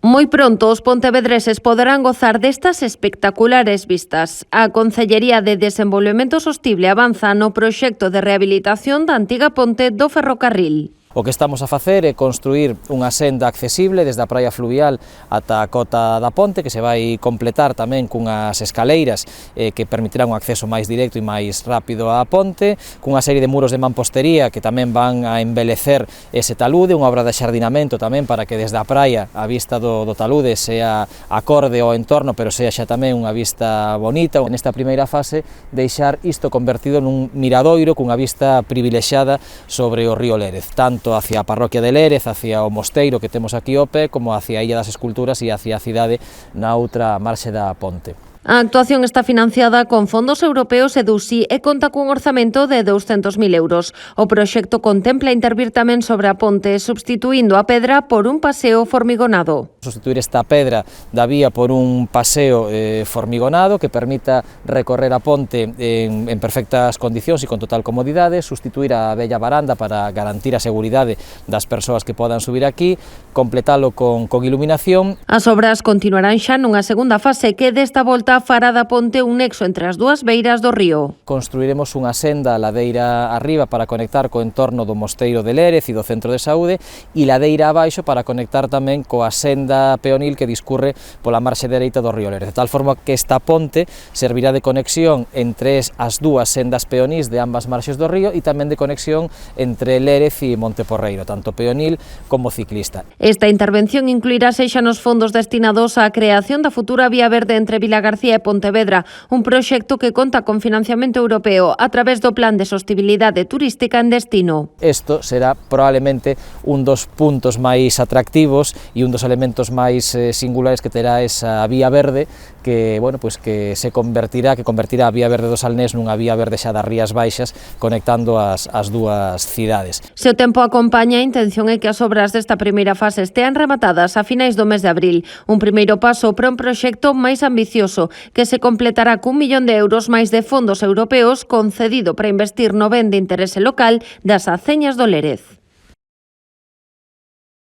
Moi pronto os pontevedreses poderán gozar destas espectaculares vistas. A Concellería de Desenvolvemento Sostible avanza no proxecto de rehabilitación da antiga ponte do ferrocarril. O que estamos a facer é construir unha senda accesible desde a praia fluvial ata a cota da ponte, que se vai completar tamén cunhas escaleiras que permitirán un acceso máis directo e máis rápido á ponte, cunha serie de muros de mampostería que tamén van a embelecer ese talude, unha obra de xardinamento tamén para que desde a praia a vista do talude sea acorde ao entorno, pero sea xa tamén unha vista bonita. Nesta primeira fase, deixar isto convertido nun miradoiro cunha vista privilexiada sobre o río Lérez, tanto hacia a parroquia de Lérez, hacia o mosteiro que temos aquí ao pé, como hacia a Illa das Esculturas e hacia a cidade na outra marxe da ponte. A actuación está financiada con fondos europeos e do USI e conta cun orzamento de 200.000 euros. O proxecto contempla intervir tamén sobre a ponte, substituindo a pedra por un paseo formigonado. Sustituir esta pedra da vía por un paseo formigonado que permita recorrer a ponte en perfectas condicións e con total comodidade, sustituir a bella baranda para garantir a seguridade das persoas que podan subir aquí, completalo con iluminación. As obras continuarán xa nunha segunda fase que desta volta fará da ponte un nexo entre as dúas beiras do río. Construiremos unha senda ladeira arriba para conectar co entorno do mosteiro de Lérez e do centro de saúde e ladeira abaixo para conectar tamén coa senda peonil que discurre pola marxe dereita do río Lérez, de tal forma que esta ponte servirá de conexión entre as dúas sendas peonís de ambas marxes do río e tamén de conexión entre Lérez e Monteporreiro, tanto peonil como ciclista. Esta intervención incluirá xa nos fondos destinados á creación da futura vía verde entre Vilagarcía e Pontevedra, un proxecto que conta con financiamento europeo a través do Plan de Sostibilidade Turística en Destino. Isto será probablemente un dos puntos máis atractivos e un dos elementos máis singulares que terá esa vía verde que, bueno, pues que convertirá a vía verde do Salnés nunha vía verde xa das Rías Baixas, conectando as dúas cidades. Se o tempo acompaña, a intención é que as obras desta primeira fase estean rematadas a finais do mes de abril, un primeiro paso para un proxecto máis ambicioso que se completará cun 1 millón de euros máis de fondos europeos concedido para investir no ben de interese local das aceñas do Lérez.